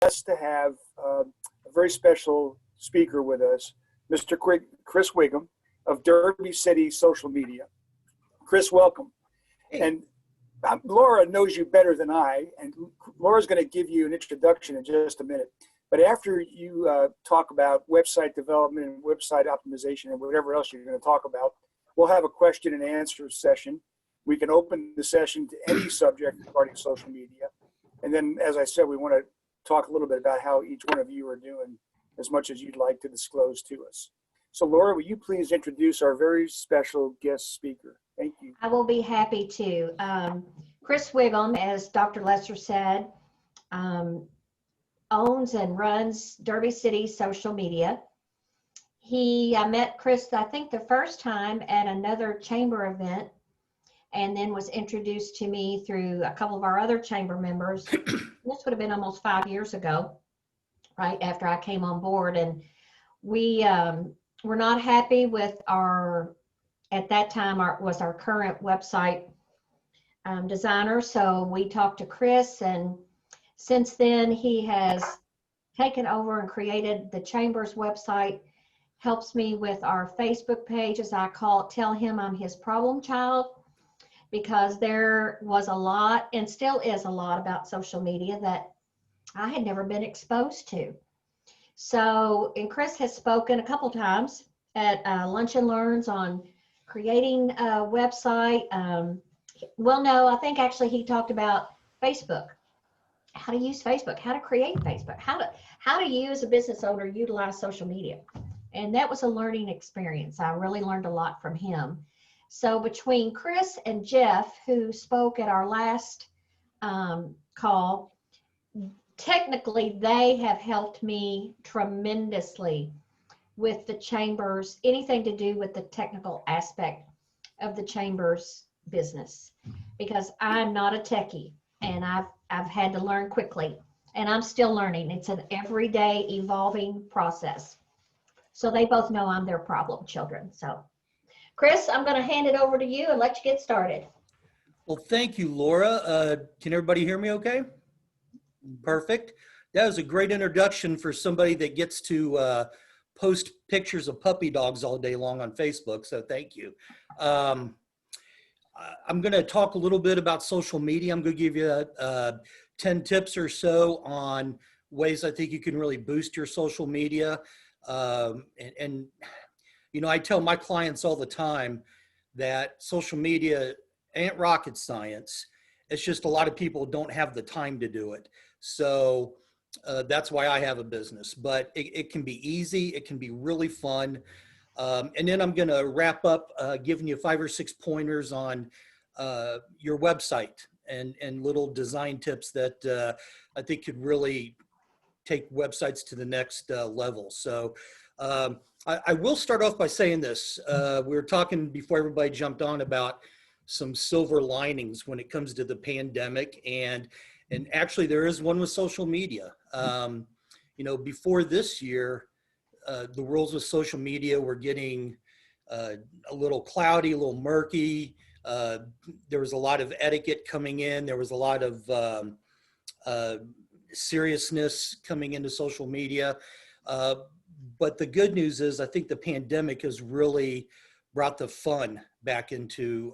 blessed to have a very special speaker with us, Mr. Chris Whigham of Derby City Social Media. Chris, welcome. Hey. And Laura knows you better than I, and Laura's going to give you an introduction in just a minute. But after you talk about website development and website optimization and whatever else you're going to talk about, we'll have a question and answer session. We can open the session to any subject regarding social media. And then, as I said, we want to talk a little bit about how each one of you are doing as much as you'd like to disclose to us. So Laura, will you please introduce our very special guest speaker? Thank you. I will be happy to. Chris Whigham, as Dr. Lesser said, owns and runs Derby City Social Media. I met Chris, I think the first time at another chamber event, and then was introduced to me through a couple of our other chamber members. This would have been almost 5 years ago, right after I came on board. And we were not happy with at that time, was our current website designer. So we talked to Chris, and since then he has taken over and created the chamber's website, helps me with our Facebook page, as I tell him I'm his problem child, because there was a lot, and still is a lot, about social media that I had never been exposed to. So, and Chris has spoken a couple times at Lunch and Learns on creating a website. Well, no, I think actually he talked about Facebook, how to use Facebook, how to create Facebook, how to you as a business owner utilize social media. And that was a learning experience. I really learned a lot from him. So between Chris and Jeff, who spoke at our last call, technically they have helped me tremendously with the chamber's, anything to do with the technical aspect of the chamber's business, because I'm not a techie, and I've had to learn quickly, and I'm still learning. It's an everyday evolving process. So they both know I'm their problem children. So Chris, I'm going to hand it over to you and let you get started. Well, thank you, Laura. Can everybody hear me okay? Perfect. That was a great introduction for somebody that gets to post pictures of puppy dogs all day long on Facebook, so thank you. I'm going to talk a little bit about social media. I'm going to give you 10 tips or so on ways I think you can really boost your social media. And you know, I tell my clients all the time that social media ain't rocket science. It's just a lot of people don't have the time to do it. So that's why I have a business, but it can be easy. It can be really fun. And then I'm going to wrap up giving you 5 or 6 pointers on your website and little design tips that I think could really take websites to the next level. So I will start off by saying this. We were talking before everybody jumped on about some silver linings when it comes to the pandemic, and actually there is one with social media. You know, before this year, the rules with social media were getting a little cloudy, a little murky. There was a lot of etiquette coming in. There was a lot of seriousness coming into social media. But the good news is I think the pandemic has really brought the fun back into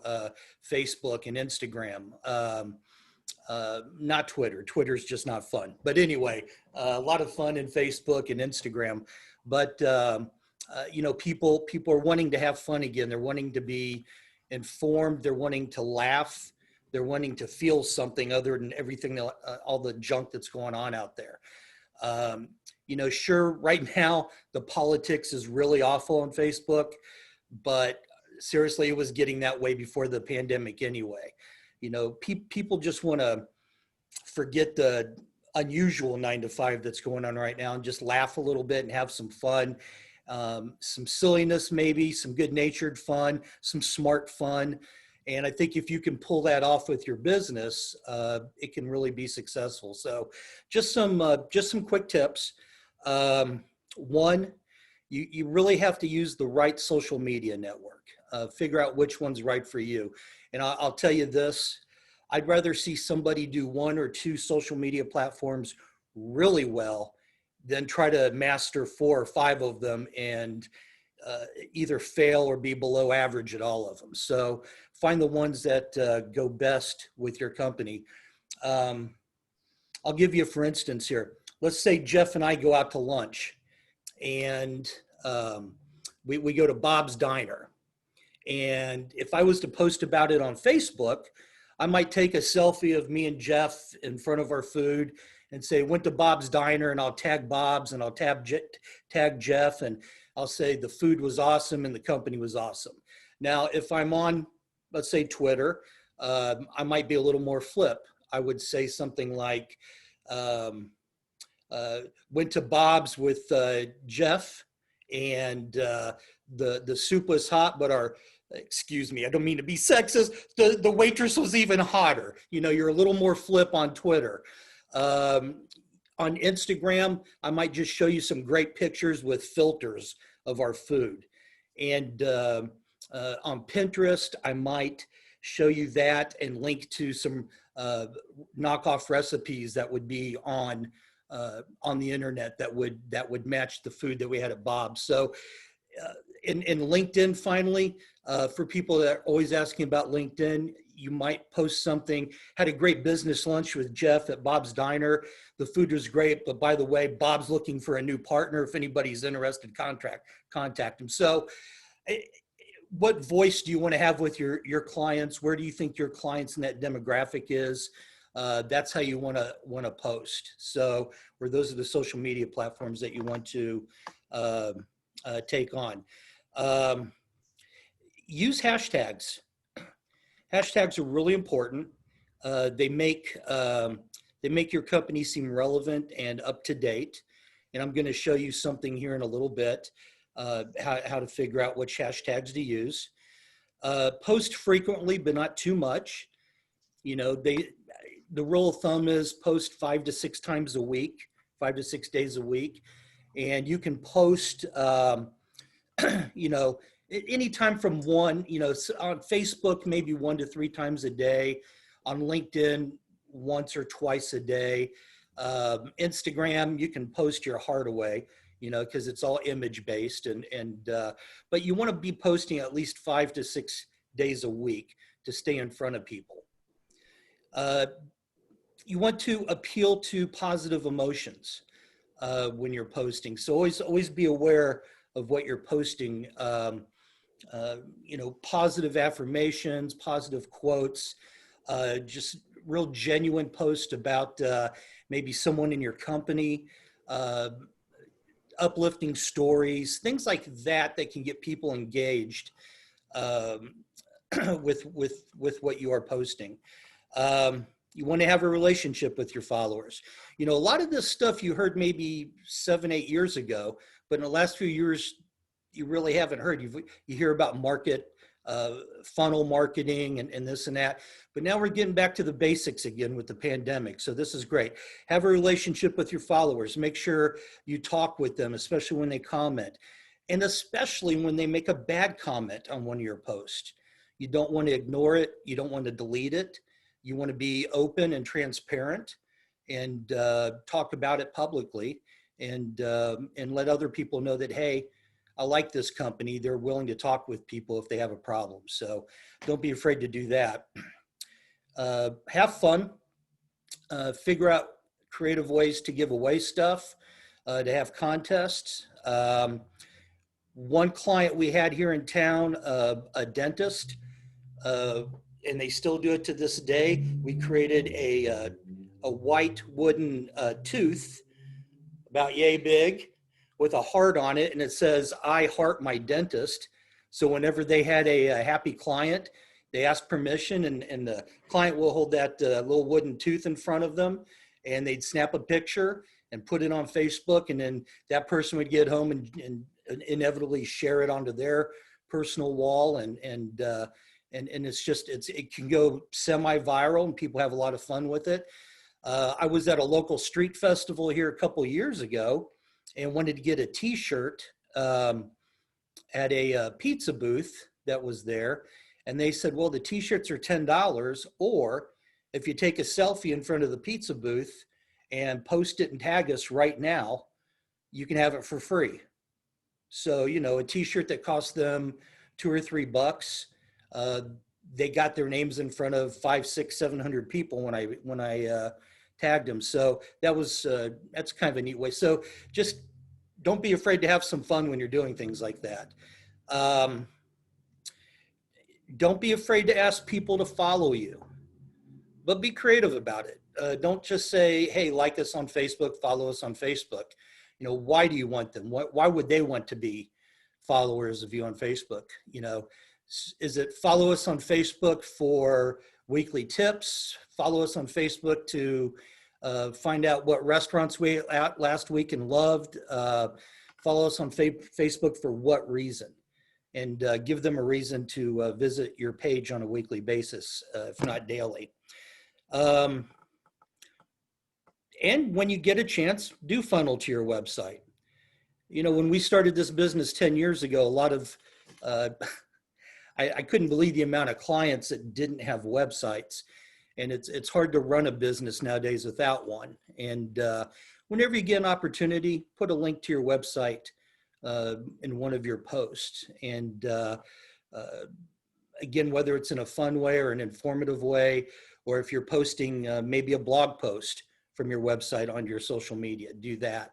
Facebook and Instagram. Not Twitter. Twitter's just not fun. But anyway, a lot of fun in Facebook and Instagram. But, you know, people are wanting to have fun again. They're wanting to be informed. They're wanting to laugh. They're wanting to feel something other than everything, all the junk that's going on out there. You know, sure, right now, the politics is really awful on Facebook, but seriously, it was getting that way before the pandemic anyway. You know, people just want to forget the unusual 9 to 5 that's going on right now and just laugh a little bit and have some fun, some silliness, maybe some good-natured fun, some smart fun. And I think if you can pull that off with your business, it can really be successful. So just some quick tips. One, you really have to use the right social media network. Figure out which one's right for you. And I'll tell you this, I'd rather see somebody do 1 or 2 social media platforms really well, then try to master 4 or 5 of them and either fail or be below average at all of them. So find the ones that go best with your company. I'll give you a for instance here. Let's say Jeff and I go out to lunch, and we go to Bob's Diner. And if I was to post about it on Facebook, I might take a selfie of me and Jeff in front of our food and say, went to Bob's Diner, and I'll tag Bob's and I'll tag Jeff, and I'll say the food was awesome and the company was awesome. Now, if I'm on, let's say, Twitter, I might be a little more flip. I would say something like, went to Bob's with Jeff, and the soup was hot, but excuse me, I don't mean to be sexist, the waitress was even hotter. You know, you're a little more flip on Twitter. On Instagram, I might just show you some great pictures with filters of our food. And on Pinterest, I might show you that and link to some knockoff recipes that would be on the internet that would match the food that we had at Bob's. So in LinkedIn, finally, for people that are always asking about LinkedIn, you might post something, had a great business lunch with Jeff at Bob's Diner. The food was great, but by the way, Bob's looking for a new partner. If anybody's interested, contact him. So what voice do you want to have with your clients? Where do you think your clients in that demographic is? That's how you want to post. So, or those are the social media platforms that you want to take on. Use hashtags. Hashtags are really important. They make your company seem relevant and up to date. And I'm going to show you something here in a little bit, how to figure out which hashtags to use. Post frequently, but not too much. You know, the rule of thumb is post 5 to 6 times a week, 5 to 6 days a week. And you can post, you know, anytime from one, you know, on Facebook, maybe 1 to 3 times a day. On LinkedIn, once or twice a day. Instagram, you can post your heart away, you know, because it's all image based, but you want to be posting at least 5 to 6 days a week to stay in front of people. You want to appeal to positive emotions when you're posting. So always be aware of what you're posting. You know, positive affirmations, positive quotes, just real genuine posts about maybe someone in your company, uplifting stories, things like that can get people engaged with what you are posting. You want to have a relationship with your followers. You know, a lot of this stuff you heard maybe 7, 8 years ago, but in the last few years, you really haven't heard. You hear about funnel marketing and this and that, but now we're getting back to the basics again with the pandemic. So this is great. Have a relationship with your followers. Make sure you talk with them, especially when they comment, and especially when they make a bad comment on one of your posts. You don't want to ignore it. You don't want to delete it. You want to be open and transparent and talk about it publicly and let other people know that, hey, I like this company. They're willing to talk with people if they have a problem. So don't be afraid to do that. Have fun. Figure out creative ways to give away stuff, to have contests. One client we had here in town, a dentist, and they still do it to this day. We created a white wooden tooth about yay big with a heart on it, and it says, "I heart my dentist." So whenever they had a happy client, they asked permission, and the client will hold that little wooden tooth in front of them, and they'd snap a picture and put it on Facebook, and then that person would get home and inevitably share it onto their personal wall, and it's just, it can go semi-viral, and people have a lot of fun with it. I was at a local street festival here a couple years ago and wanted to get a t-shirt at a pizza booth that was there. And they said, well, the t-shirts are $10, or if you take a selfie in front of the pizza booth and post it and tag us right now, you can have it for free. So, you know, a t-shirt that cost them $2 or $3, they got their names in front of 500, 600, 700 people when I tagged them. So that's kind of a neat way. So just don't be afraid to have some fun when you're doing things like that. Don't be afraid to ask people to follow you, but be creative about it. Don't just say, hey, like us on Facebook, follow us on Facebook. You know, why do you want them? Why would they want to be followers of you on Facebook? You know, is it follow us on Facebook for weekly tips? Follow us on Facebook to find out what restaurants we ate at last week and loved? Follow us on Facebook for what reason? And give them a reason to visit your page on a weekly basis, if not daily. And when you get a chance, do funnel to your website. You know, when we started this business 10 years ago, a lot of, I couldn't believe the amount of clients that didn't have websites. And it's hard to run a business nowadays without one. And whenever you get an opportunity, put a link to your website in one of your posts. And again, whether it's in a fun way or an informative way, or if you're posting maybe a blog post from your website on your social media, do that.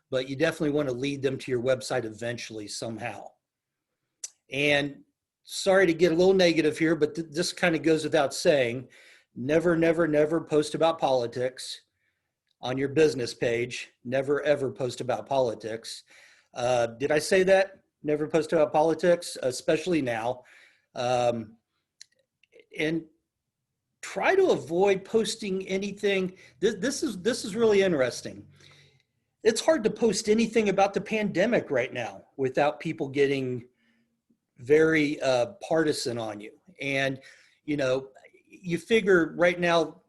But you definitely want to lead them to your website eventually somehow. And sorry to get a little negative here, but this kind of goes without saying. Never, never, never post about politics on your business page. Never, ever post about politics. Did I say that? Never post about politics, especially now. And try to avoid posting anything. This is really interesting. It's hard to post anything about the pandemic right now without people getting very partisan on you. And, you know, you figure right now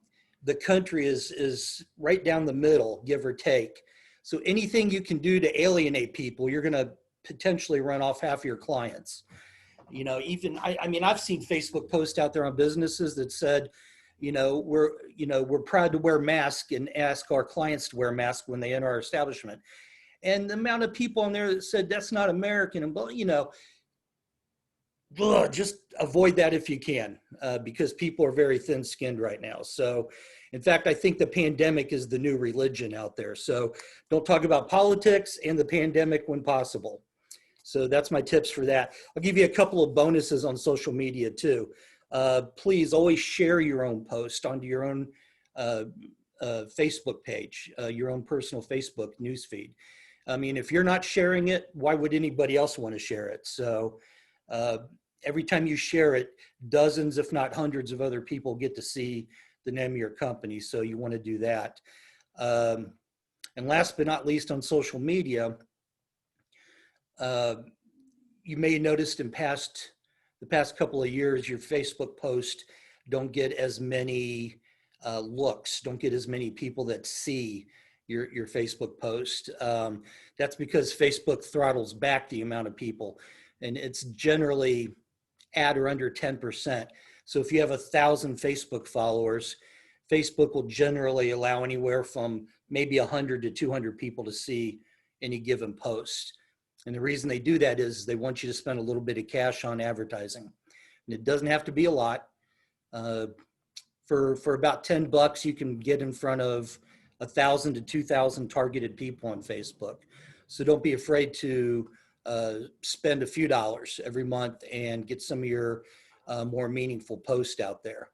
the country is right down the middle, give or take. So anything you can do to alienate people, you're going to potentially run off half of your clients. You know, even I mean, I've seen Facebook posts out there on businesses that said, we're proud to wear masks and ask our clients to wear masks when they enter our establishment. And the amount of people on there that said that's not American, and you know, just avoid that if you can, because people are very thin-skinned right now. So, in fact, I think the pandemic is the new religion out there. So don't talk about politics and the pandemic when possible. So that's my tips for that. I'll give you a couple of bonuses on social media too. Please always share your own post onto your own Facebook page, your own personal Facebook newsfeed. I mean, if you're not sharing it, why would anybody else want to share it? So every time you share it, dozens, if not hundreds of other people get to see the name of your company. So you want to do that. And last but not least, on social media, you may have noticed in the past couple of years, your Facebook posts don't get as many looks, don't get as many people that see your Facebook post. That's because Facebook throttles back the amount of people, and it's generally at or under 10%. So if you have 1,000 Facebook followers, Facebook will generally allow anywhere from maybe 100 to 200 people to see any given post. And the reason they do that is they want you to spend a little bit of cash on advertising. And it doesn't have to be a lot. For about $10, you can get in front of 1,000 to 2,000 targeted people on Facebook. So don't be afraid to spend a few dollars every month and get some of your more meaningful posts out there.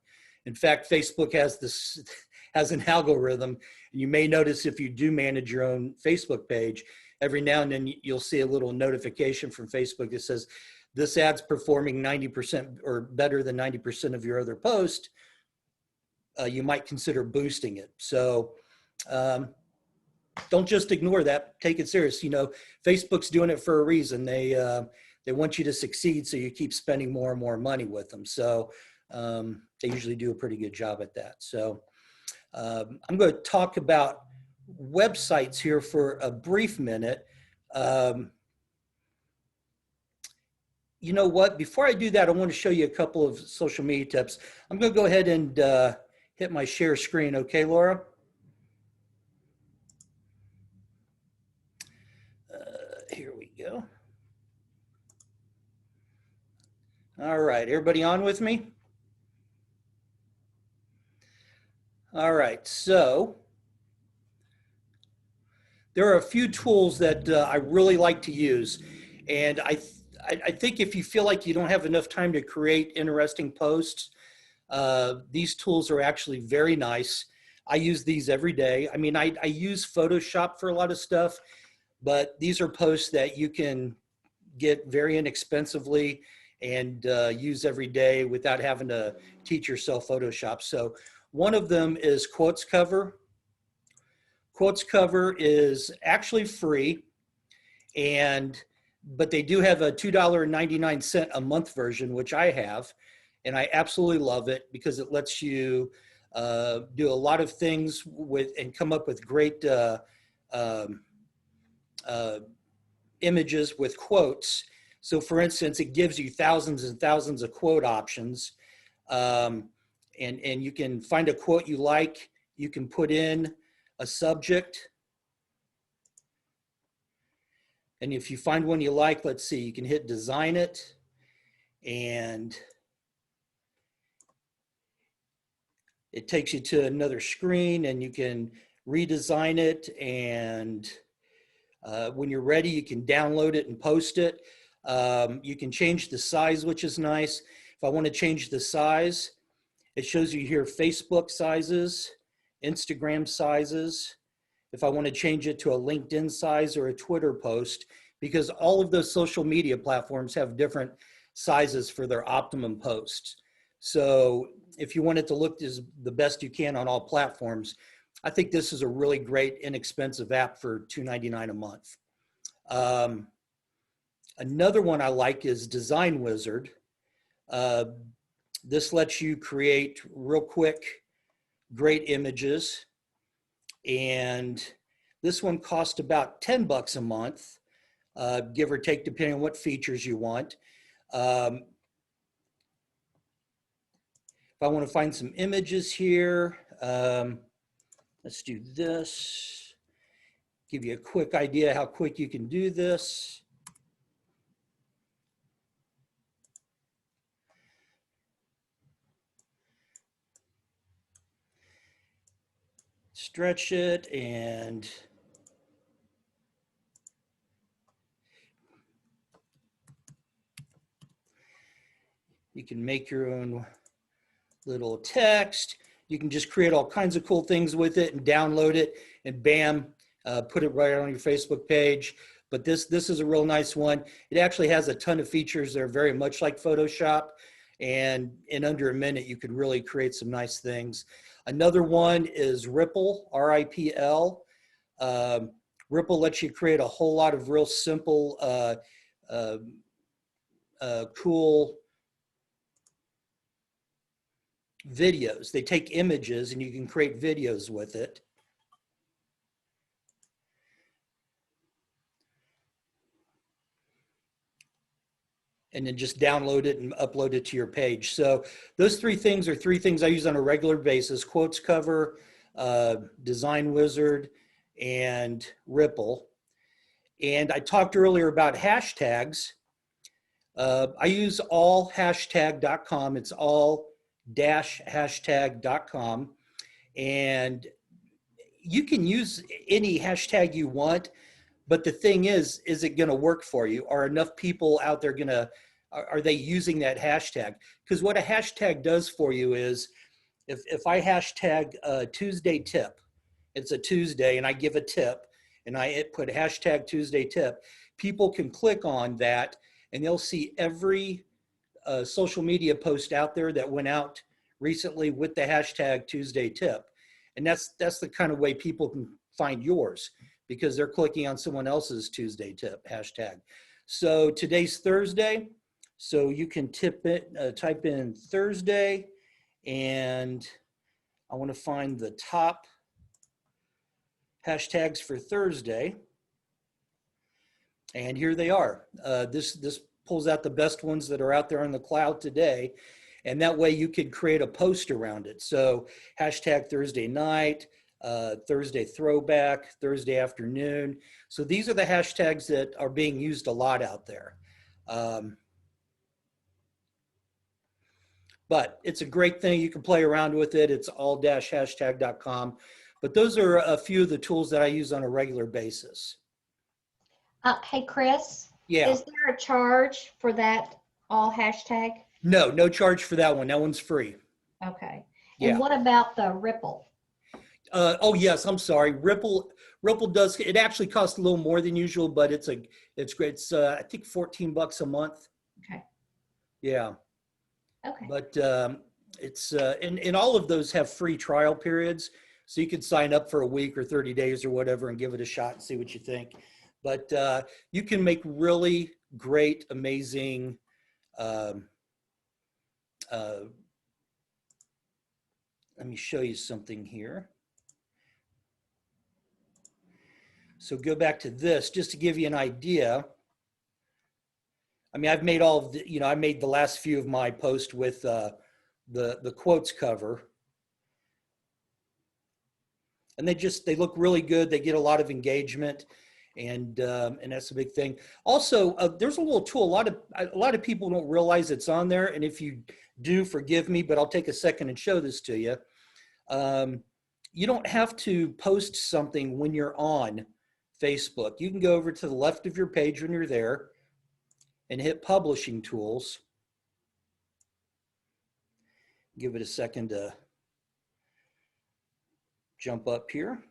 In fact, Facebook has an algorithm, and you may notice if you do manage your own Facebook page, every now and then you'll see a little notification from Facebook that says, this ad's performing 90% or better than 90% of your other post. You might consider boosting it. So don't just ignore that. Take it serious. You know, Facebook's doing it for a reason. They want you to succeed, so you keep spending more and more money with them. So they usually do a pretty good job at that. So I'm going to talk about websites here for a brief minute. You know what? Before I do that, I want to show you a couple of social media tips. I'm going to go ahead and hit my share screen. Okay, Laura? you go. All right, everybody on with me? All right, so there are a few tools that I really like to use. And I think if you feel like you don't have enough time to create interesting posts, these tools are actually very nice. I use these every day. I mean, I use Photoshop for a lot of stuff, but these are posts that you can get very inexpensively and use every day without having to teach yourself Photoshop. So one of them is Quotes Cover. Quotes Cover is actually free, but they do have a $2.99 a month version, which I have, and I absolutely love it because it lets you do a lot of things with and come up with great images with quotes. So for instance, it gives you thousands and thousands of quote options. And you can find a quote you like. You can put in a subject. And if you find one you like, let's see, you can hit design it. And it takes you to another screen and you can redesign it. And when you're ready, you can download it and post it. You can change the size, which is nice. If I want to change the size, it shows you here Facebook sizes, Instagram sizes. If I want to change it to a LinkedIn size or a Twitter post, because all of those social media platforms have different sizes for their optimum posts. So if you want it to look as the best you can on all platforms, I think this is a really great, inexpensive app for $2.99 a month. Another one I like is Design Wizard. This lets you create real quick, great images. And this one costs about 10 bucks a month, give or take, depending on what features you want. If I want to find some images here, let's do this. Give you a quick idea how quick you can do this. Stretch it and you can make your own little text. You can just create all kinds of cool things with it and download it and bam, put it right on your Facebook page. But this is a real nice one. It actually has a ton of features that are very much like Photoshop. And in under a minute, you could really create some nice things. Another one is Ripple, R-I-P-L. Ripple lets you create a whole lot of real simple, cool videos. They take images and you can create videos with it. And then just download it and upload it to your page. So those three things are three things I use on a regular basis: Quotes Cover, Design Wizard, and Ripple. And I talked earlier about hashtags. I use allhashtag.com. It's all-hashtag.com. And you can use any hashtag you want, but the thing is it going to work for you? Are enough people out there are they using that hashtag? Because what a hashtag does for you is, if I hashtag Tuesday tip, it's a Tuesday and I give a tip and I put hashtag Tuesday tip, people can click on that and they'll see every social media post out there that went out recently with the hashtag Tuesday tip. And that's the kind of way people can find yours, because they're clicking on someone else's Tuesday tip hashtag. So today's Thursday, so you can type in Thursday, and I want to find the top hashtags for Thursday. And here they are. This pulls out the best ones that are out there on the cloud today. And that way you could create a post around it. So hashtag Thursday night, Thursday throwback, Thursday afternoon. So these are the hashtags that are being used a lot out there. But it's a great thing. You can play around with it. It's all-hashtag.com. But those are a few of the tools that I use on a regular basis. Hey, Chris, Yeah. is there a charge for that all hashtag? No, no charge for that one. That one's free. Okay. Yeah. And what about the Ripple? Oh yes, I'm sorry. Ripple does, it actually costs a little more than usual, but it's great. It's I think $14 a month. Okay. Yeah. Okay. But it's and all of those have free trial periods, so you can sign up for a week or 30 days or whatever and give it a shot and see what you think. But you can make really great, amazing let me show you something here. So go back to this just to give you an idea. I mean, I've made all of the, I made the last few of my posts with the quotes cover. And they look really good. They get a lot of engagement, and that's a big thing. Also, there's a little tool. A lot of people don't realize it's on there, and if you do, forgive me, but I'll take a second and show this to you. You don't have to post something when you're on Facebook. You can go over to the left of your page when you're there and hit Publishing Tools. Give it a second to jump up here.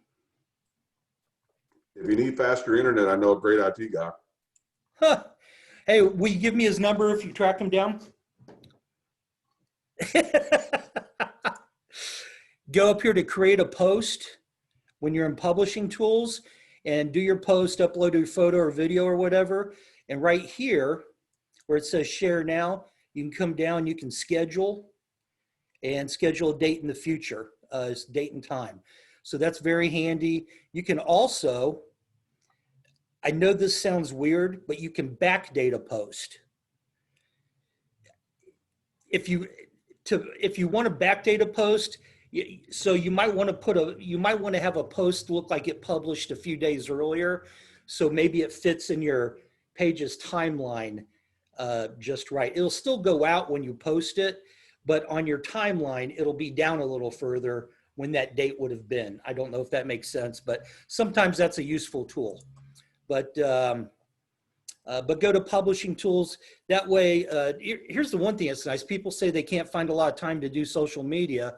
If you need faster internet, I know a great IT guy. Huh. Hey, will you give me his number if you track him down? Go up here to create a post when you're in Publishing Tools and do your post, upload your photo or video or whatever. And right here where it says share now, you can come down, you can schedule a date in the future, date and time. So that's very handy. You can also, I know this sounds weird, but you can backdate a post. If you want to backdate a post, so you might want to have a post look like it published a few days earlier. So maybe it fits in your page's timeline just right. It'll still go out when you post it, but on your timeline, it'll be down a little further when that date would have been. I don't know if that makes sense, but sometimes that's a useful tool. But go to Publishing Tools. That way, here's the one thing that's nice. People say they can't find a lot of time to do social media.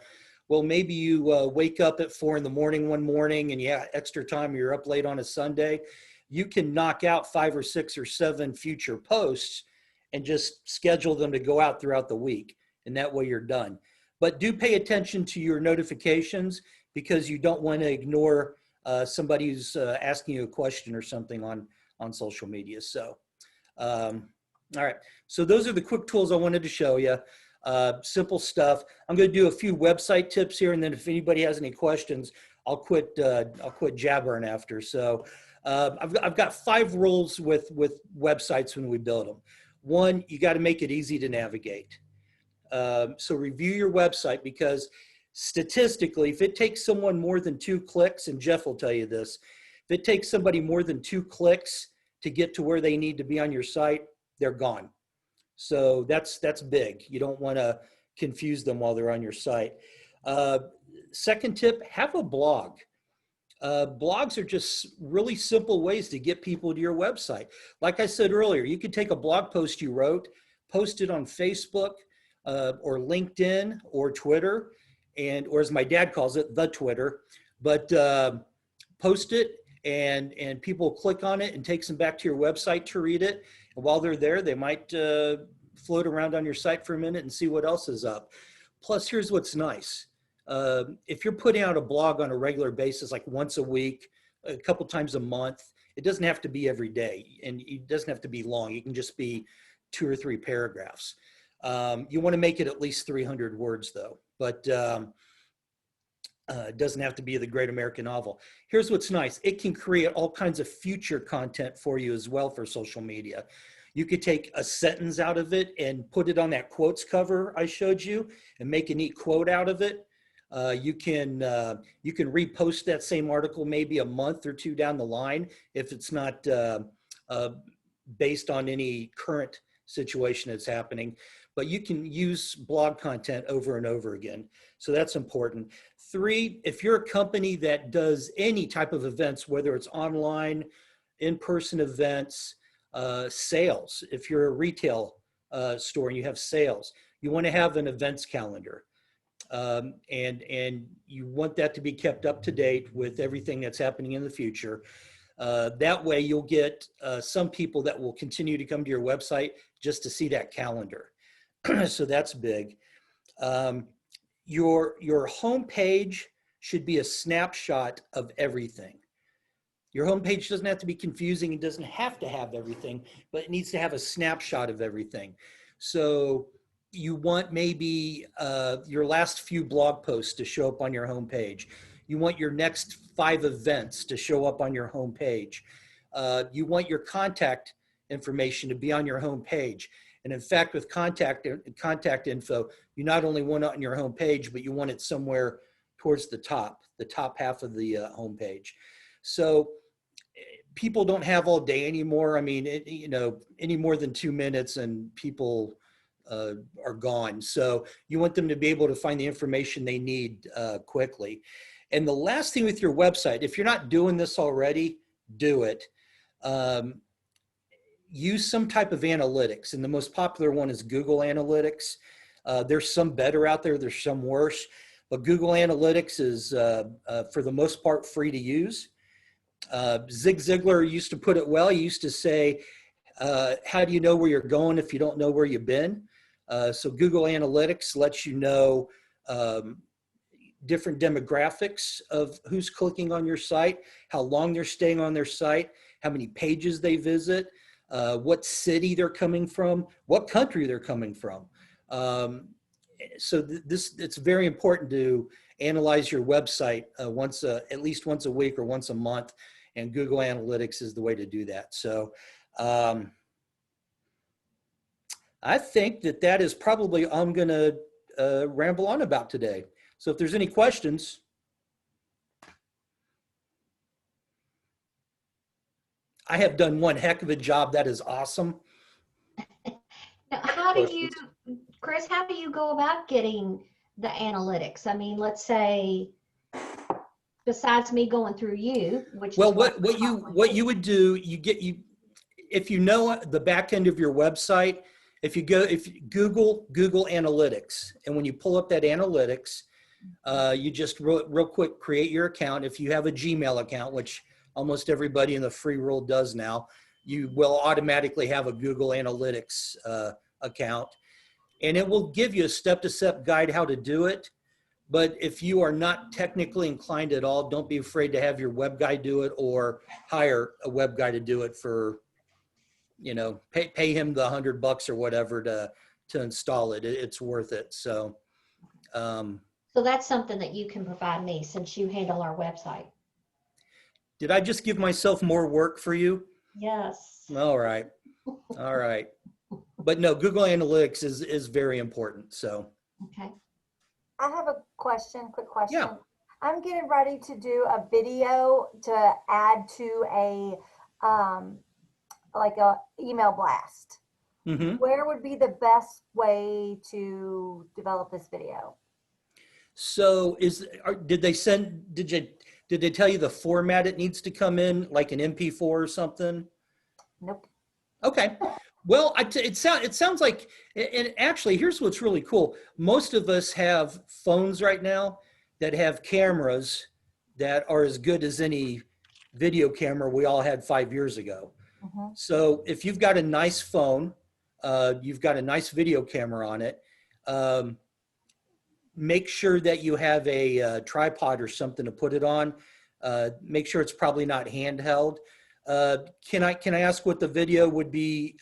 Well, maybe you wake up at 4 in the morning one morning and you have extra time, you're up late on a Sunday. You can knock out 5 or 6 or 7 future posts and just schedule them to go out throughout the week. And that way you're done. But do pay attention to your notifications because you don't want to ignore somebody who's asking you a question or something on social media. So, all right. So those are the quick tools I wanted to show you. Simple stuff. I'm going to do a few website tips here, and then if anybody has any questions, I'll quit jabbering after. So I've got 5 rules with websites when we build them. 1, you got to make it easy to navigate. So review your website, because statistically, if it takes someone more than 2 clicks, and Jeff will tell you this, if it takes somebody more than 2 clicks to get to where they need to be on your site, they're gone. So that's big. You don't want to confuse them while they're on your site. Second tip, have a blog. Blogs are just really simple ways to get people to your website. Like I said earlier, you could take a blog post you wrote, post it on Facebook or LinkedIn or Twitter, or as my dad calls it, the Twitter, but post it and people click on it and takes them back to your website to read it. And while they're there, they might float around on your site for a minute and see what else is up. Plus, here's what's nice. If you're putting out a blog on a regular basis, like once a week, a couple times a month, it doesn't have to be every day, and it doesn't have to be long. It can just be 2 or 3 paragraphs. You want to make it at least 300 words though, but it doesn't have to be the Great American Novel. Here's what's nice. It can create all kinds of future content for you as well for social media. You could take a sentence out of it and put it on that quotes cover I showed you and make a neat quote out of it. You can repost that same article maybe a month or two down the line if it's not based on any current situation that's happening. But you can use blog content over and over again. So that's important. 3, if you're a company that does any type of events, whether it's online, in-person events, sales, if you're a retail store and you have sales, you want to have an events calendar. And you want that to be kept up to date with everything that's happening in the future. That way you'll get some people that will continue to come to your website just to see that calendar. So that's big. Your homepage should be a snapshot of everything. Your homepage doesn't have to be confusing. It doesn't have to have everything, but it needs to have a snapshot of everything. So you want maybe your last few blog posts to show up on your homepage. You want your next 5 events to show up on your homepage. You want your contact information to be on your homepage. And in fact, with contact info, you not only want it on your homepage, but you want it somewhere towards the top half of the homepage. So people don't have all day anymore. I mean, any more than 2 minutes and people are gone. So you want them to be able to find the information they need quickly. And the last thing with your website, if you're not doing this already, do it. Use some type of analytics. And the most popular one is Google Analytics. There's some better out there. There's some worse. But Google Analytics is, for the most part, free to use. Zig Ziglar used to put it well. He used to say, how do you know where you're going if you don't know where you've been? So Google Analytics lets you know different demographics of who's clicking on your site, how long they're staying on their site, how many pages they visit, what city they're coming from, what country they're coming from. So it's very important to analyze your website at least once a week or once a month, and Google Analytics is the way to do that. So I think that is probably all I'm going to ramble on about today. So if there's any questions. I have done one heck of a job. That is awesome. Now, how do you, Chris, how do you go about getting the analytics? I mean, let's say, besides me going through you, which well, is what you would do, if you know the back end of your website, if you Google Analytics, and when you pull up that analytics, you just real quick create your account. If you have a Gmail account, which almost everybody in the free world does now, you will automatically have a Google Analytics account, and it will give you a step-to-step guide how to do it. But if you are not technically inclined at all, don't be afraid to have your web guy do it, or hire a web guy to do it for, pay him the $100 or whatever to install it. It's worth it. So, so that's something that you can provide me since you handle our website. Did I just give myself more work for you? Yes. All right. All right. But no, Google Analytics is very important. So. Okay. I have a quick question. Yeah. I'm getting ready to do a video to add to like a email blast. Mm-hmm. Where would be the best way to develop this video? So did they tell you the format it needs to come in, like an MP4 or something? Nope. Okay. Well, it sounds like, and actually, here's what's really cool. Most of us have phones right now that have cameras that are as good as any video camera we all had 5 years ago. Mm-hmm. So if you've got a nice phone, you've got a nice video camera on it, make sure that you have a tripod or something to put it on. Make sure it's probably not handheld. Can I ask what the video would be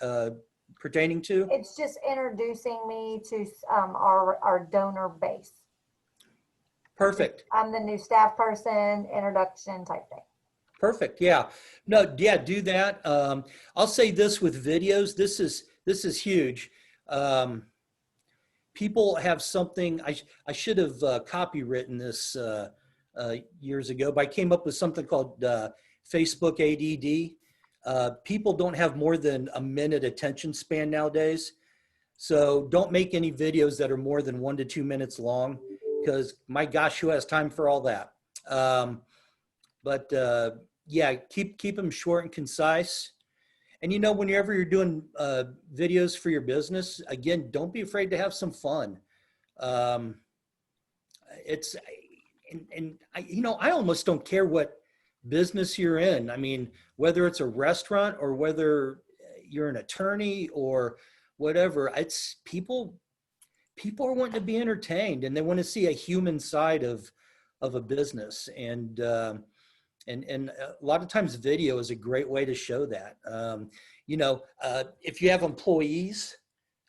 pertaining to? It's just introducing me to our donor base. Perfect. I'm the new staff person, introduction type thing. Perfect. Yeah. No. Yeah. Do that. I'll say this with videos. This is huge. people have something, I should have copywritten this years ago, but I came up with something called Facebook ADD. People don't have more than a minute attention span nowadays. So don't make any videos that are more than 1 to 2 minutes long, because my gosh, who has time for all that? But yeah, keep them short and concise. And you know, whenever you're doing videos for your business, again, don't be afraid to have some fun. It's, and you know, I almost don't care what business you're in. I mean, whether it's a restaurant or whether you're an attorney or whatever, it's people are wanting to be entertained, and they want to see a human side of a business. And a lot of times video is a great way to show that. You know, if you have employees,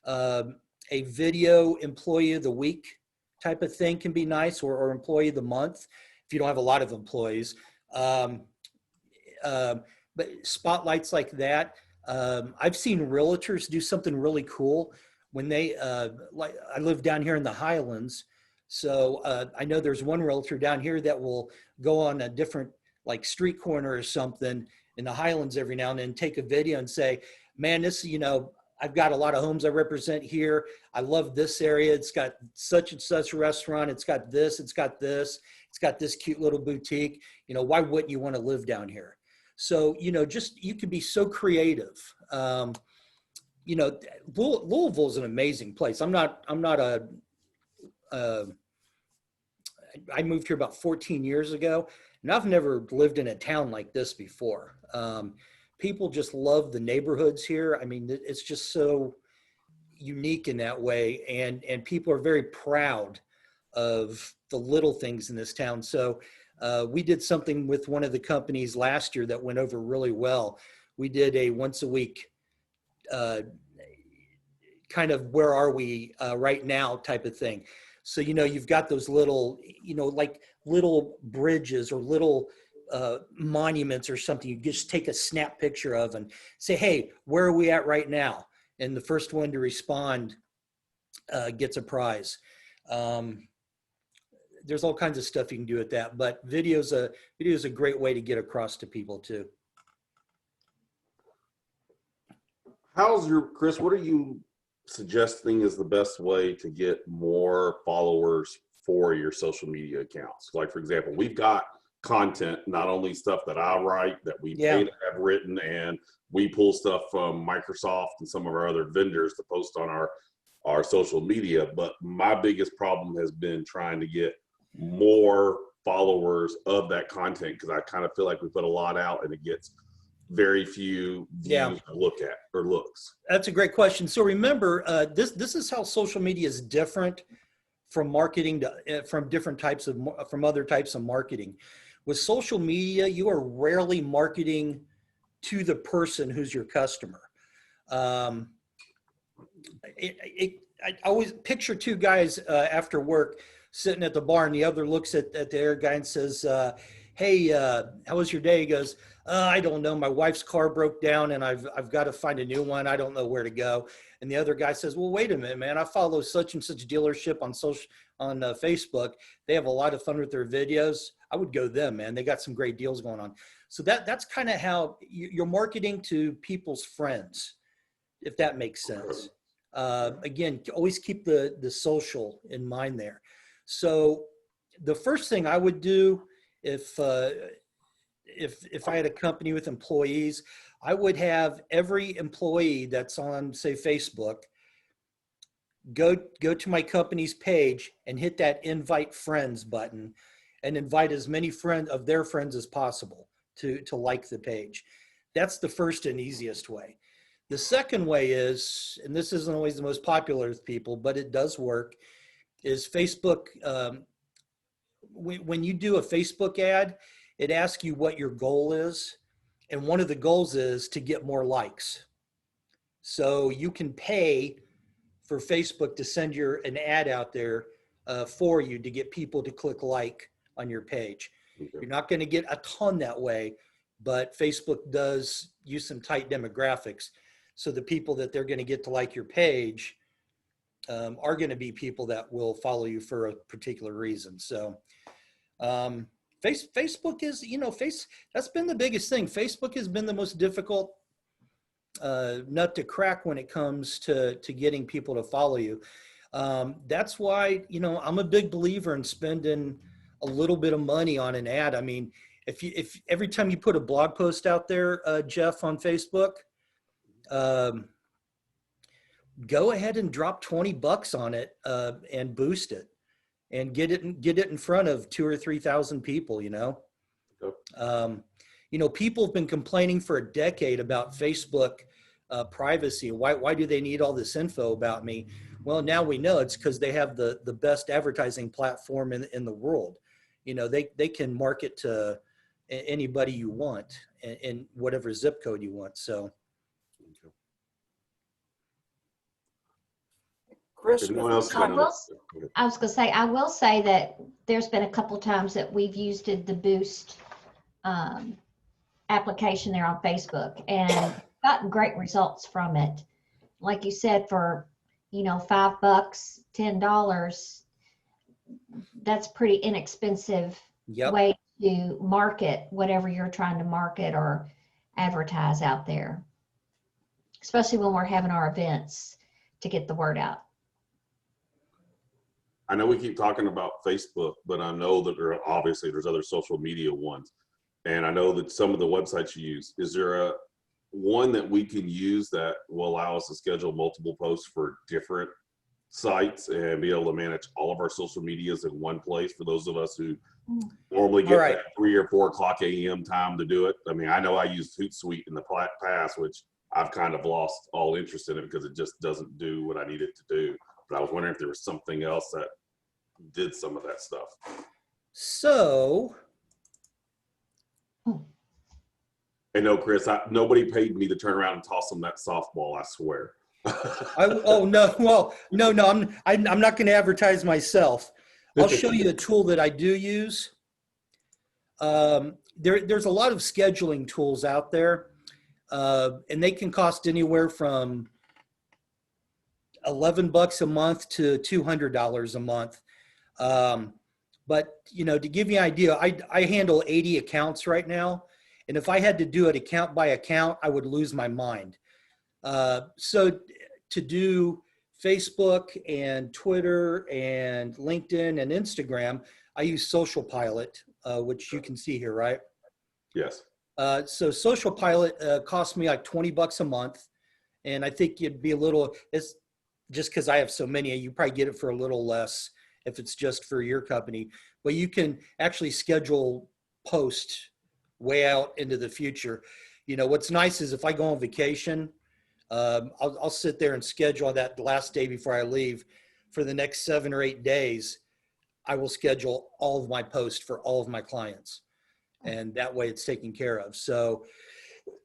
a video employee of the week type of thing can be nice, or employee of the month if you don't have a lot of employees. But spotlights like that. I've seen realtors do something really cool when they, like, I live down here in the Highlands. So I know there's one realtor down here that will go on a different, like, street corner or something in the Highlands every now and then, take a video and say, man, this, you know, I've got a lot of homes I represent here. I love this area. It's got such and such restaurant. It's got this, it's got this, it's got this cute little boutique. You know, why wouldn't you want to live down here? So, you know, just, you can be so creative. You know, Louisville is an amazing place. I moved here about 14 years ago, and I've never lived in a town like this before. People just love the neighborhoods here. I mean, it's just so unique in that way. And people are very proud of the little things in this town. So we did something with one of the companies last year that went over really well. We did a once a week kind of where are we right now type of thing. So, you know, you've got those little, you know, like little bridges or little monuments or something. You just take a snap picture of and say, hey, where are we at right now? And the first one to respond gets a prize. There's all kinds of stuff you can do with that, but video is a great way to get across to people too. Chris, what are you suggesting is the best way to get more followers for your social media accounts? Like, for example, we've got content, not only stuff that I write that we pay to have written, and we pull stuff from Microsoft and some of our other vendors to post on our social media. But my biggest problem has been trying to get more followers of that content, because I kind of feel like we put a lot out and it gets very few views to look at or looks. That's a great question. So remember, this is how social media is different from marketing from other types of marketing. With social media, you are rarely marketing to the person who's your customer. I always picture two guys after work sitting at the bar, and the other looks at the other guy and says, hey, how was your day? He goes, I don't know. My wife's car broke down and I've got to find a new one. I don't know where to go. And the other guy says, well, wait a minute, man. I follow such and such dealership on Facebook. They have a lot of fun with their videos. I would go them, man. They got some great deals going on. So that's kind of how you're marketing to people's friends, if that makes sense. Again, always keep the social in mind there. So the first thing I would do if I had a company with employees, I would have every employee that's on, say, Facebook, go to my company's page and hit that invite friends button and invite as many of their friends as possible to like the page. That's the first and easiest way. The second way is, and this isn't always the most popular with people, but it does work, is Facebook. When you do a Facebook ad, it asks you what your goal is. And one of the goals is to get more likes. So you can pay for Facebook to send an ad out there for you to get people to click like on your page. Okay. You're not going to get a ton that way, but Facebook does use some tight demographics. So the people that they're going to get to like your page are going to be people that will follow you for a particular reason. So Facebook is, that's been the biggest thing. Facebook has been the most difficult nut to crack when it comes to getting people to follow you. That's why, I'm a big believer in spending a little bit of money on an ad. I mean, if every time you put a blog post out there, Jeff, on Facebook, go ahead and drop $20 on it and boost it and get it in front of 2,000 or 3,000 people. People have been complaining for a decade about Facebook privacy. Why do they need all this info about me? Well, now we know it's because they have the best advertising platform in the world. They can market to anybody you want in whatever zip code you want. So. Chris, Anyone else I got will, it? I was going to say, I will say that there's been a couple times that we've used the Boost application there on Facebook and gotten great results from it. Like you said, for, $5, $10, that's pretty inexpensive Yep. way to market whatever you're trying to market or advertise out there, especially when we're having our events to get the word out. I know we keep talking about Facebook, but I know that there's other social media ones. And I know that some of the websites you use, is there one that we can use that will allow us to schedule multiple posts for different sites and be able to manage all of our social medias in one place for those of us who normally get Right. that 3 or 4 o'clock a.m. time to do it? I mean, I know I used Hootsuite in the past, which I've kind of lost all interest in it because it just doesn't do what I need it to do. But I was wondering if there was something else that did some of that stuff. So. And no, Chris, nobody paid me to turn around and toss them that softball, I swear. No, I'm not going to advertise myself. I'll show you a tool that I do use. There's a lot of scheduling tools out there, and they can cost anywhere from $11 a month to $200 a month. But to give you an idea, I handle 80 accounts right now. And if I had to do it account by account, I would lose my mind. So to do Facebook and Twitter and LinkedIn and Instagram, I use Social Pilot, which you can see here, right? Yes. So Social Pilot costs me like $20 a month. And I think it'd be it's just because I have so many, you probably get it for a little less if it's just for your company. But you can actually schedule posts way out into the future. What's nice is if I go on vacation, I'll sit there and schedule that the last day before I leave. For the next 7 or 8 days, I will schedule all of my posts for all of my clients. And that way it's taken care of. So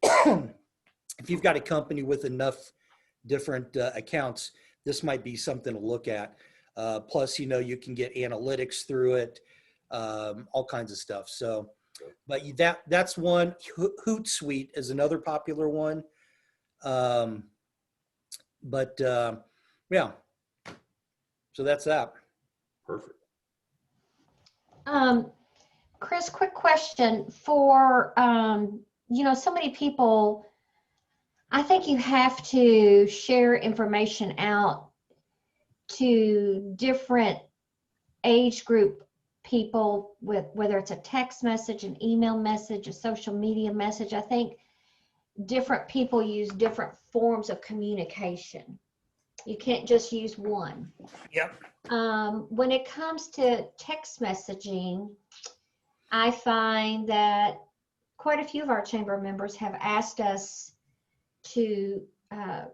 if you've got a company with enough different accounts, this might be something to look at. Plus, you can get analytics through it, all kinds of stuff. So, but that's one. Hootsuite is another popular one. Yeah, so that's that. Perfect. Chris, quick question for, so many people, I think you have to share information out to different age group people, with whether it's a text message, an email message, a social media message. I think different people use different forms of communication. You can't just use one. Yep. When it comes to text messaging, I find that quite a few of our chamber members have asked us to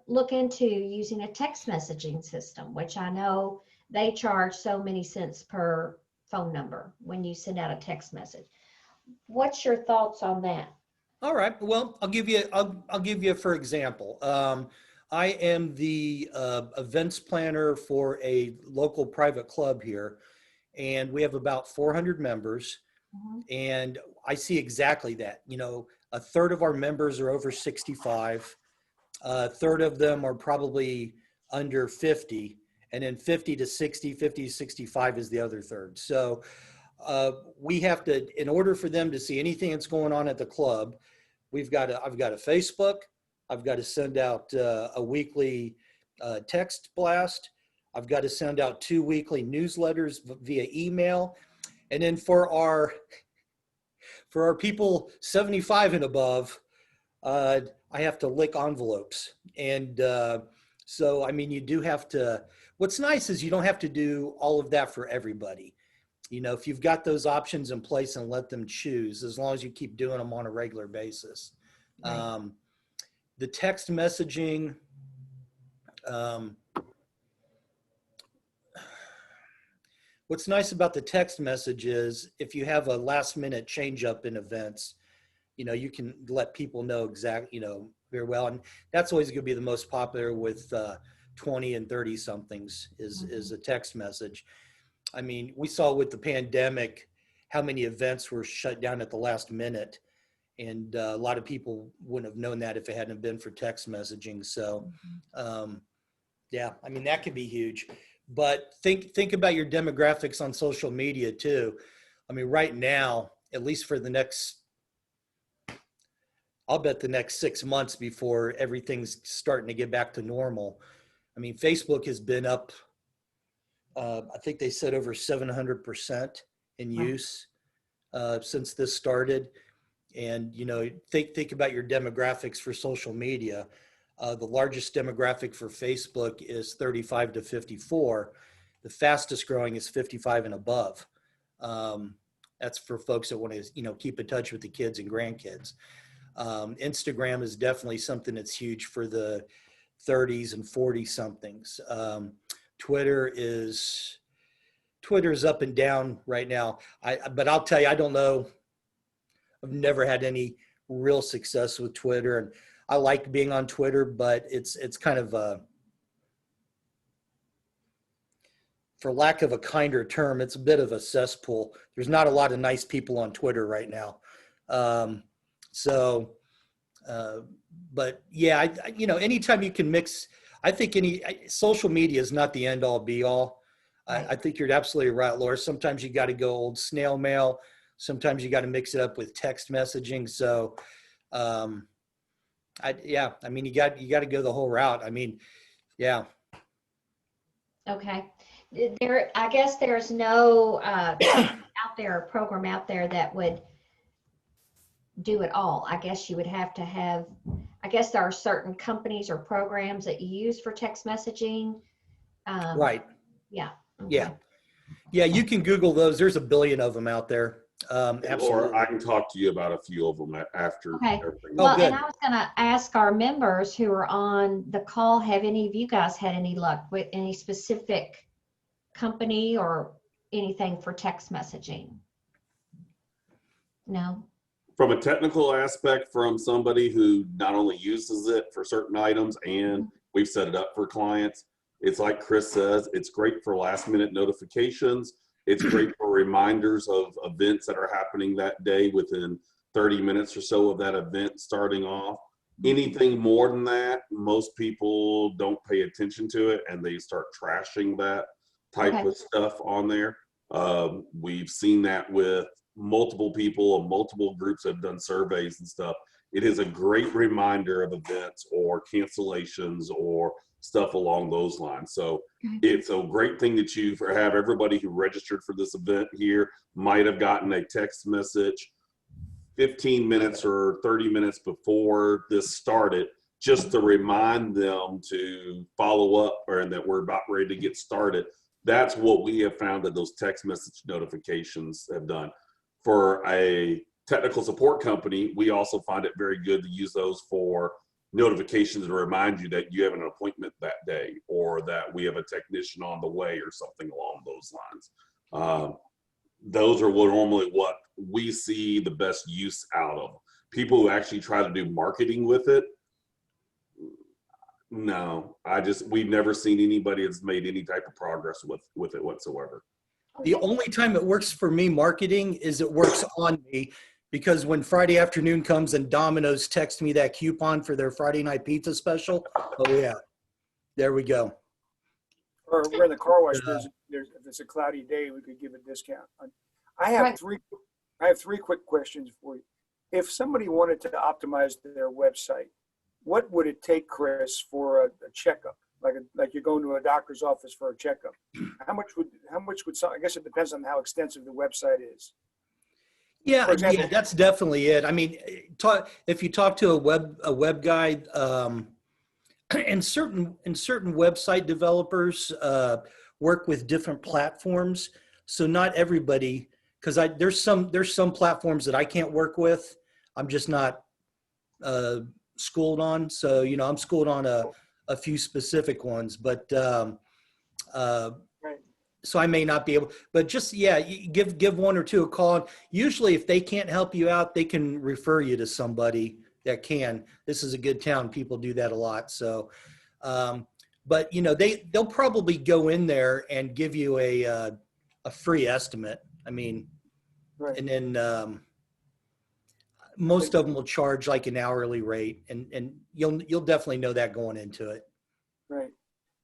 look into using a text messaging system, which I know they charge so many cents per phone number when you send out a text message. What's your thoughts on that? All right. Well, I'll give you for example. I am the events planner for a local private club here, and we have about 400 members. Mm-hmm. And I see exactly that. A third of our members are over 65. A third of them are probably under 50. and then 50 to 60, 50 to 65 is the other third. So we have to, in order for them to see anything that's going on at the club, I've got a Facebook. I've got to send out a weekly text blast. I've got to send out 2 weekly newsletters via email. And then for our people 75 and above, I have to lick envelopes. And so, I mean, you do have to, what's nice is you don't have to do all of that for everybody. You know, if you've got those options in place and let them choose, as long as you keep doing them on a regular basis. Right. The text messaging, what's nice about the text message is if you have a last minute change up in events, you know, you can let people know exactly, you know, very well. And that's always going to be the most popular with 20 and 30 somethings is a text message. I mean, we saw with the pandemic how many events were shut down at the last minute. And a lot of people wouldn't have known that if it hadn't been for text messaging. So, yeah, I mean, that could be huge. But think about your demographics on social media too. I mean, right now, at least for the next, I'll bet the next 6 months before everything's starting to get back to normal. I mean, Facebook has been up, I think they said over 700% in use since this started. And, you know, think about your demographics for social media. The largest demographic for Facebook is 35 to 54. The fastest growing is 55 and above. That's for folks that want to, you know, keep in touch with the kids and grandkids. Instagram is definitely something that's huge for the 30s and 40 somethings. Twitter is up and down right now. But I'll tell you, I don't know. I've never had any real success with Twitter, and I like being on Twitter, but it's kind of for lack of a kinder term, it's a bit of a cesspool. There's not a lot of nice people on Twitter right now. But yeah, you know, anytime you can mix, I think social media is not the end all be all. I think you're absolutely right, Laura. Sometimes you got to go old snail mail. Sometimes you got to mix it up with text messaging. So, I mean, you got to go the whole route. I mean, yeah. Okay. I guess there's no program out there that would do it all. I guess you would have to have, I guess there are certain companies or programs that you use for text messaging. Right. Yeah. Okay. Yeah. You can Google those. There's a billion of them out there. Absolutely. Or I can talk to you about a few of them after. Okay. Everything. Well, good. and I was going to ask our members who are on the call, have any of you guys had any luck with any specific company or anything for text messaging? No? From a technical aspect, from somebody who not only uses it for certain items and we've set it up for clients, it's like Chris says, it's great for last minute notifications. It's great for reminders of events that are happening that day within 30 minutes or so of that event starting off. Anything more than that, most people don't pay attention to it and they start trashing that type of stuff on there. We've seen that with multiple people and multiple groups have done surveys and stuff. It is a great reminder of events or cancellations or stuff along those lines. So it's a great thing that you have everybody who registered for this event here might have gotten a text message 15 minutes or 30 minutes before this started, just to remind them to follow up and that we're about ready to get started. That's what we have found that those text message notifications have done. For a technical support company, we also find it very good to use those for notifications to remind you that you have an appointment that day or that we have a technician on the way or something along those lines. Those are normally what we see the best use out of. People who actually try to do marketing with it, no, we've never seen anybody that's made any type of progress with it whatsoever. The only time it works for me marketing is it works on me, because when Friday afternoon comes and Domino's texts me that coupon for their Friday night pizza special, oh yeah, there we go. Or we're in the car wash business. If it's a cloudy day, we could give a discount. I have Right. three quick questions for you. If somebody wanted to optimize their website, what would it take, Chris, for a checkup? Like you're going to a doctor's office for a checkup. How much would some, I guess it depends on how extensive the website is. Yeah, For example, yeah, that's definitely it. I mean, if you talk to a web guy, and certain website developers work with different platforms. So not everybody, because there's some platforms that I can't work with. I'm just not schooled on. So I'm schooled on a few specific ones, but right. so I may not be able. But just you give one or two a call. Usually, if they can't help you out, they can refer you to somebody that can. This is a good town. People do that a lot. So, but they'll probably go in there and give you a free estimate. I mean, Right. and then most of them will charge like an hourly rate, and you'll definitely know that going into it. Right.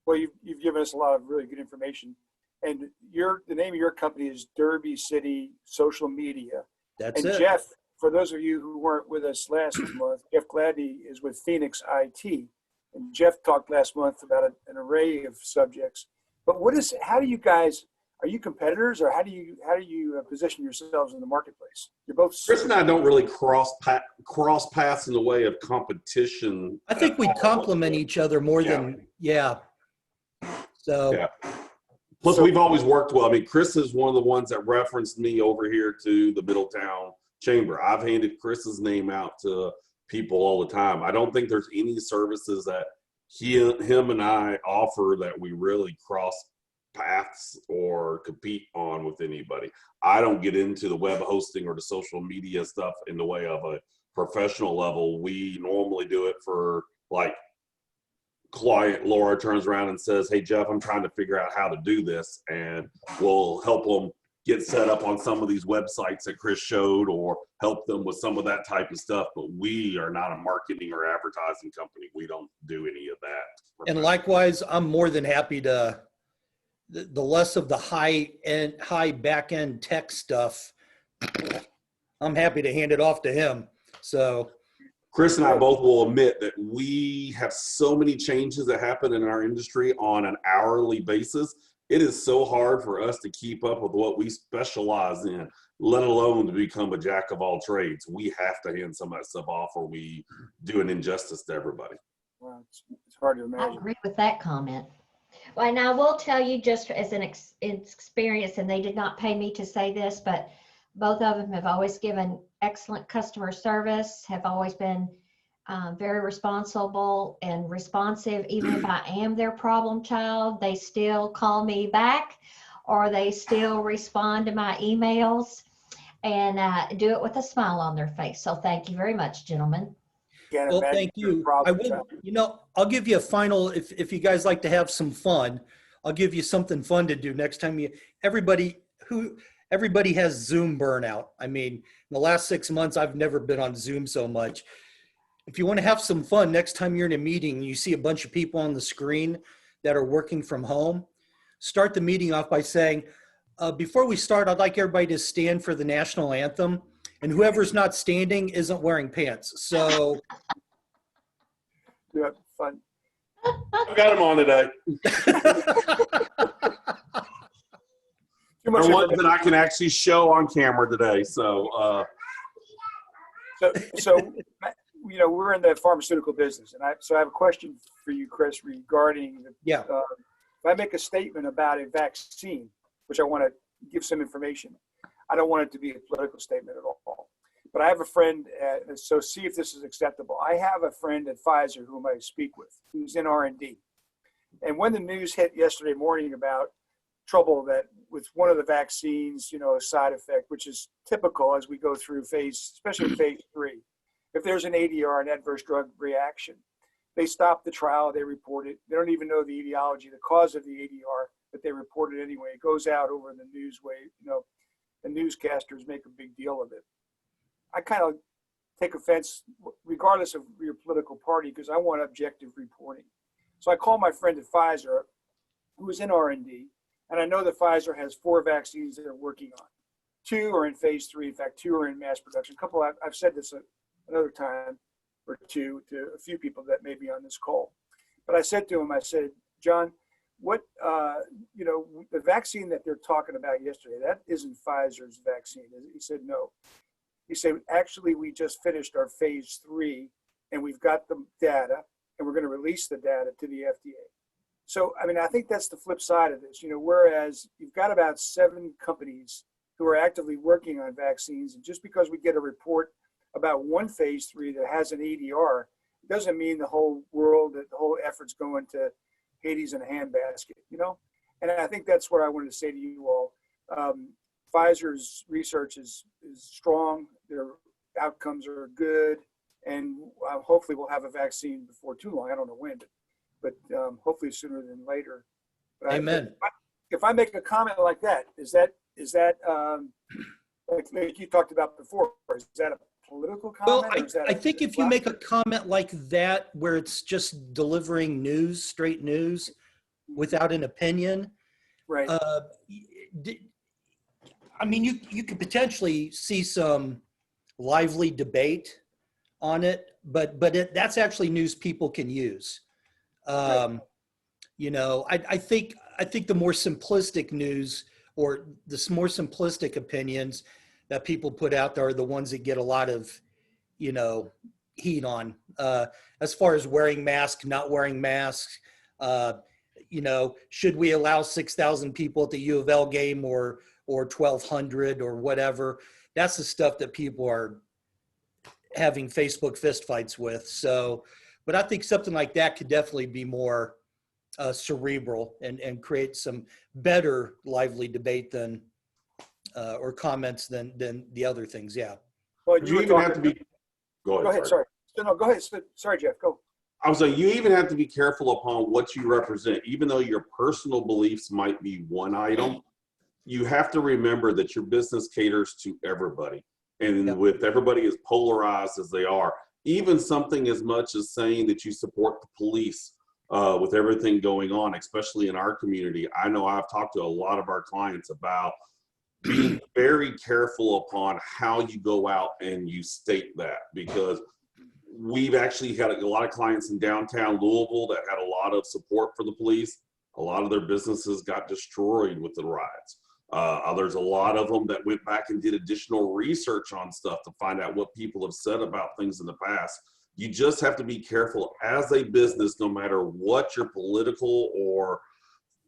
Well, you've given us a lot of really good information, and the name of your company is Derby City Social Media. That's And it. Jeff, for those of you who weren't with us last month, Jeff Gladney is with Phoenix IT, and Jeff talked last month about an array of subjects. But how do you guys? Are you competitors, or how do you position yourselves in the marketplace? You're both. Chris and I don't really cross paths in the way of competition. I think we complement each other more than So Yeah. Plus, we've always worked well. I mean, Chris is one of the ones that referenced me over here to the Middletown Chamber. I've handed Chris's name out to people all the time. I don't think there's any services that him and I offer that we really cross paths or compete on with anybody. I don't get into the web hosting or the social media stuff in the way of a professional level. We normally do it for like client Laura turns around and says, "Hey Jeff, I'm trying to figure out how to do this," and we'll help them get set up on some of these websites that Chris showed, or help them with some of that type of stuff. But we are not a marketing or advertising company. We don't do any of that. And likewise, I'm more than happy to the less of the high back end tech stuff. I'm happy to hand it off to him. So Chris and I both will admit that we have so many changes that happen in our industry on an hourly basis. It is so hard for us to keep up with what we specialize in, let alone to become a jack of all trades. We have to hand some of that stuff off, or we do an injustice to everybody. Well, it's hard to I imagine. agree with that comment. Well, and I will tell you just as an experience, and they did not pay me to say this, but both of them have always given excellent customer service, have always been very responsible and responsive. Even if I am their problem child, they still call me back, or they still respond to my emails, and do it with a smile on their face. So thank you very much, gentlemen. well, thank you. I will, I'll give you a final, if you guys like to have some fun, I'll give you something fun to do next time. Everybody has Zoom burnout. I mean, in the last 6 months, I've never been on Zoom so much. If you want to have some fun, next time you're in a meeting and you see a bunch of people on the screen that are working from home, start the meeting off by saying, before we start, I'd like everybody to stand for the national anthem. And whoever's not standing isn't wearing pants. So Yeah, fun. I've got them on today. Too much They're ones information. that I can actually show on camera today. So, So, we're in the pharmaceutical business, and I have a question for you, Chris, regarding yeah, if I make a statement about a vaccine, which I want to give some information, I don't want it to be a political statement at all. But I have a friend, so see if this is acceptable. I have a friend at Pfizer whom I speak with, who's in R&D. And when the news hit yesterday morning about trouble that with one of the vaccines, a side effect, which is typical as we go through especially phase 3. If there's an ADR, an adverse drug reaction, they stop the trial, they report it. They don't even know the etiology, the cause of the ADR, but they report it anyway. It goes out over the newsway, the newscasters make a big deal of it. I kind of take offense, regardless of your political party, because I want objective reporting. So I call my friend at Pfizer, who is in R&D, and I know that Pfizer has 4 vaccines that they're working on. 2 are in phase 3. In fact, 2 are in mass production. I've said this another time or two to a few people that may be on this call. But I said to him, I said, John, what, the vaccine that they're talking about yesterday, that isn't Pfizer's vaccine. He said, no. He said, actually, we just finished our phase 3 and we've got the data and we're going to release the data to the FDA. So, I mean, I think that's the flip side of this, whereas you've got about 7 companies who are actively working on vaccines. And just because we get a report about one phase 3 that has an ADR, doesn't mean the whole world, that the whole effort's going to Hades in a handbasket, And I think that's what I wanted to say to you all. Pfizer's research is strong. Their outcomes are good. And hopefully we'll have a vaccine before too long. I don't know when, but hopefully sooner than later. But Amen. If I make a comment like that, is that like you talked about before, is that a political comment? Well, or is that I think if you make a comment like that, where it's just delivering news, straight news, without an opinion, right? I mean, you could potentially see some lively debate on it, but that's actually news people can use. Right. I think the more simplistic news or the more simplistic opinions that people put out there are the ones that get a lot of, heat on, as far as wearing masks, not wearing masks, should we allow 6,000 people at the U of L game or 1,200 or whatever? That's the stuff that people are having Facebook fistfights with. So, but I think something like that could definitely be more cerebral and create some better lively debate than or comments than the other things. Yeah. Well, You even have to be. Go ahead. Sorry. No, go ahead. Sorry, Jeff. Go. I was like, you even have to be careful upon what you represent, even though your personal beliefs might be one item. You have to remember that your business caters to everybody, and Yep. with everybody as polarized as they are, even something as much as saying that you support the police with everything going on, especially in our community. I know I've talked to a lot of our clients about being very careful upon how you go out and you state that, because we've actually had a lot of clients in downtown Louisville that had a lot of support for the police. A lot of their businesses got destroyed with the riots. There's a lot of them that went back and did additional research on stuff to find out what people have said about things in the past. You just have to be careful as a business, no matter what your political or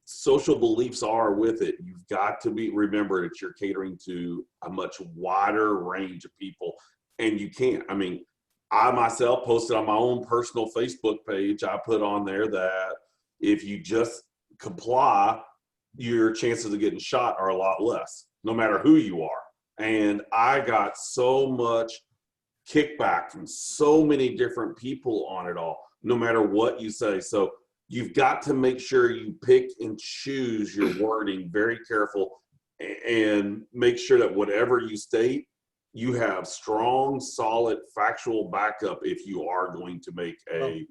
social beliefs are with it. You've got to remember that you're catering to a much wider range of people, and you can't. I mean, I myself posted on my own personal Facebook page, I put on there that if you just comply, your chances of getting shot are a lot less, no matter who you are. And I got so much kickback from so many different people on it all, no matter what you say. So you've got to make sure you pick and choose your wording very careful, and make sure that whatever you state, you have strong, solid, factual backup if you are going to make a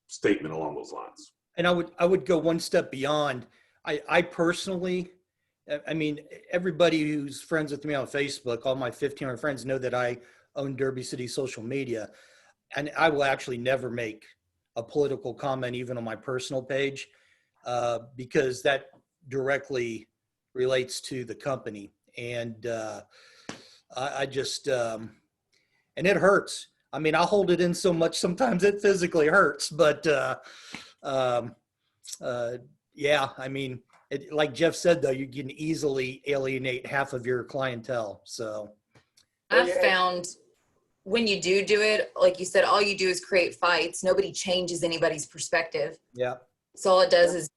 statement along those lines. And I would go one step beyond. I personally, I mean, everybody who's friends with me on Facebook, all my 1,500 friends know that I own Derby City social media, and I will actually never make a political comment even on my personal page because that directly relates to the company. And I just, and it hurts. I mean, I hold it in so much, sometimes it physically hurts, but yeah, I mean, like Jeff said, though, you can easily alienate half of your clientele. So I've found when you do it, like you said, all you do is create fights. Nobody changes anybody's perspective. yeah. So all it does is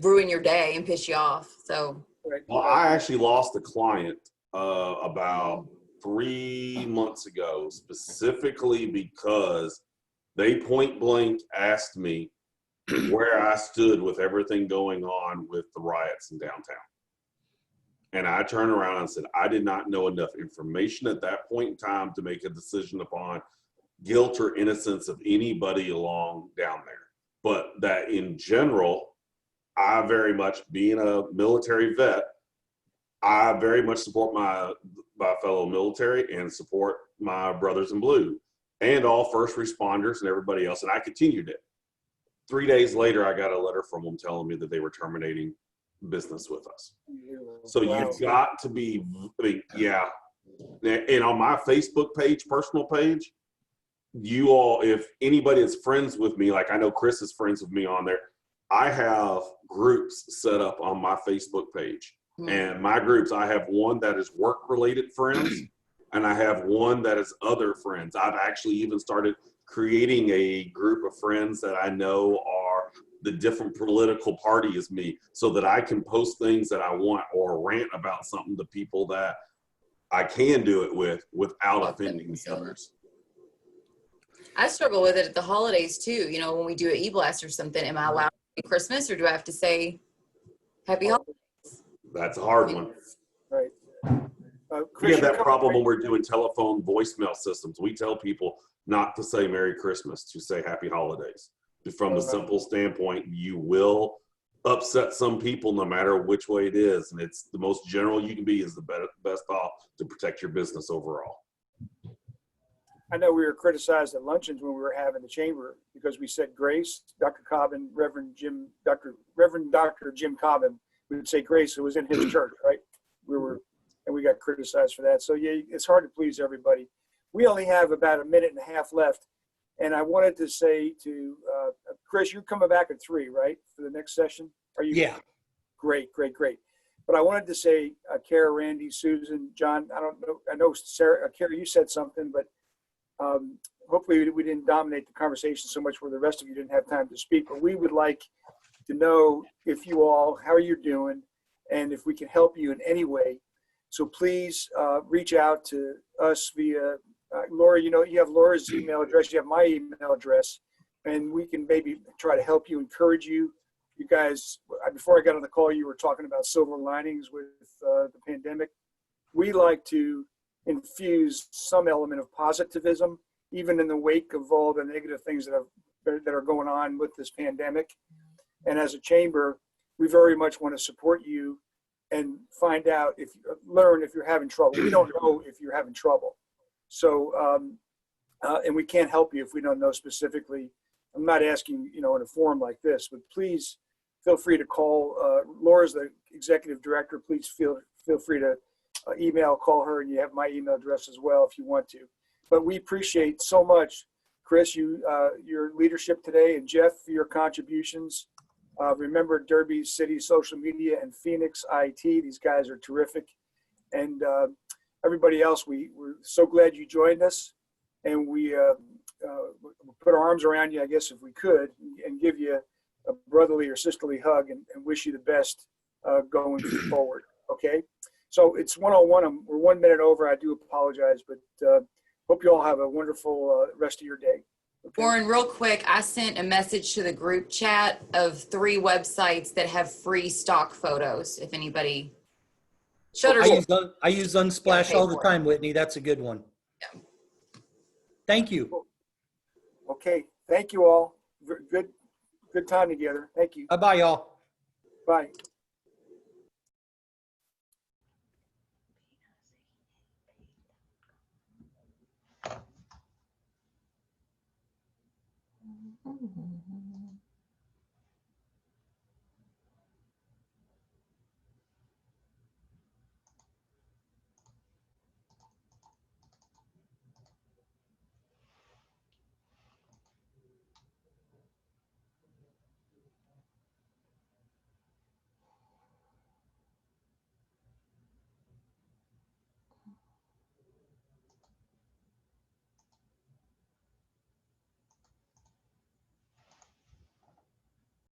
ruin your day and piss you off. So. Well, I actually lost a client about 3 months ago, specifically because they point blank asked me where I stood with everything going on with the riots in downtown. And I turned around and said, I did not know enough information at that point in time to make a decision upon guilt or innocence of anybody along down there. But that in general, I very much, being a military vet, I very much support my fellow military and support my brothers in blue and all first responders and everybody else. And I continued it. 3 days later, I got a letter from them telling me that they were terminating business with us. So you've got to be, I mean, yeah. And on my Facebook page, personal page, you all, if anybody is friends with me, like I know Chris is friends with me on there, I have groups set up on my Facebook page. And my groups, I have one that is work-related friends, and I have one that is other friends. I've actually even started creating a group of friends that I know are the different political party as me, so that I can post things that I want or rant about something to people that I can do it with without offending the others. I struggle with it at the holidays too. You know, when we do an e-blast or something, am I allowed to say Christmas or do I have to say Happy Holidays? That's a hard one. Right. We have that problem when we're doing telephone voicemail systems. We tell people not to say Merry Christmas, to say Happy Holidays. From the simple standpoint, you will upset some people no matter which way it is. And it's the most general you can be is the best off to protect your business overall. I know we were criticized at luncheons when we were having the chamber because we said grace. Dr. Cobbin, Reverend Dr. Jim Cobbin would say grace. It was in his church, right? And we got criticized for that. So yeah, it's hard to please everybody. We only have about a minute and a half left. And I wanted to say to Chris, you're coming back at 3, right? For the next session? Are you? Yeah. Great. But I wanted to say, Kara, Randy, Susan, John, I don't know. I know Sarah, Kara, you said something, but hopefully we didn't dominate the conversation so much where the rest of you didn't have time to speak. But we would like to know if you all, how you're doing, and if we can help you in any way. So please reach out to us via Laura. You know, you have Laura's email address, you have my email address, and we can maybe try to help you, encourage you. You guys, before I got on the call, you were talking about silver linings with the pandemic. We like to infuse some element of positivism, even in the wake of all the negative things that are going on with this pandemic. And as a chamber, we very much want to support you and find out learn if you're having trouble. We don't know if you're having trouble. So, and we can't help you if we don't know specifically. I'm not asking, in a forum like this, but please feel free to call. Laura's the executive director. Please feel free to call her, and you have my email address as well if you want to. But we appreciate so much, Chris, your leadership today, and Jeff, for your contributions. Remember Derby City Social Media and Phoenix IT. These guys are terrific. And everybody else, we're so glad you joined us. And we put our arms around you, I guess, if we could, and give you a brotherly or sisterly hug and wish you the best going forward. Okay? So it's 1:01. We're 1 minute over. I do apologize, but hope you all have a wonderful rest of your day. Okay. Warren, real quick, I sent a message to the group chat of 3 websites that have free stock photos. If anybody I use Unsplash all the time, Whitney. That's a good one. Yeah. Thank you. Okay. Thank you all. Good time together. Thank you. Bye-bye, y'all. Bye. Mm-hmm.